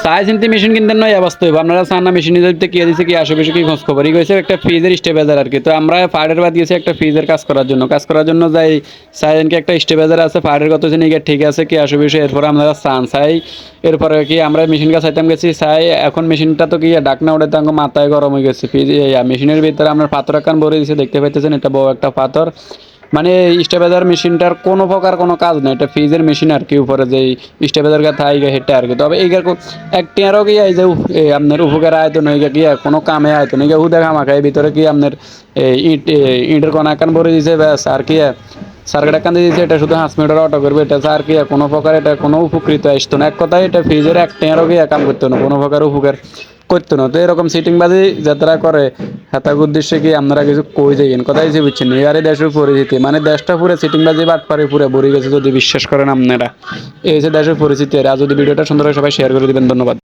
চাই চিন্তি মেশিন কিনতেন নয় অবস্থা হইব আপনারা চান না মেশিন নিতে কি দিয়েছে কি আশেপাশে কি খোঁজ খবর গেছে একটা ফ্রিজের স্টেবিলাইজার আর কি তো আমরা ফায়ারের বাদ গেছি একটা ফ্রিজের কাজ করার জন্য যাই চাইন কি একটা স্টেবিলাইজার আছে ফায়ারের কত জানি ঠিক আছে কি আশেপাশে এরপরে আমরা চান চাই এরপরে কি আমরা মেশিন কাজ চাইতাম গেছি চাই এখন মেশিনটা তো কি ডাকনা উঠে তাঙ্গ মাথায় গরম হয়ে গেছে ফ্রিজ মেশিনের ভিতরে আপনার পাথর কান ভরে দিয়েছে দেখতে পাইতেছেন এটা বড় একটা পাথর মানে স্টেবিলাইজার মেশিনটার কোনো প্রকার কোনো কাজ নেই এটা ফ্রিজের মেশিন আর কি উপরে যে স্টেবিলাইজার কথা আইগা হেঁটে আর কি তবে এইগার একটিয়ারও কি এই যে আপনার উপকার আয়তন হয়ে গিয়া কোনো কামে আয়তন হয়ে গিয়া দেখা মাখায় ভিতরে কি আপনার ইটের কোনা কান ভরে দিয়েছে ব্যাস আর কি সার্কিট একান দিয়েছে এটা শুধু 5 মিটার অটো করবে এটা আর কি কোনো প্রকার এটা কোনো উপকৃত আসতো না এক কথায় এটা ফ্রিজের একটিয়ারও কি কাম করতো না কোনো প্রকার উপকার করতো না তো এরকম সিটিংবাজি যাত্রা করে হেতার উদ্দেশ্যে কি আপনারা কিছু কই যাইয়েন কথাই যে বুঝছেন এবারে দেশের পরিস্থিতি মানে দেশটা পুরো সিটিংবাজি বাটপারে পুরো ভরে গেছে যদি বিশ্বাস করেন আপনারা এই যে দেশের পরিস্থিতি আর যদি ভিডিওটা সুন্দর হয় সবাই শেয়ার করে দিবেন ধন্যবাদ।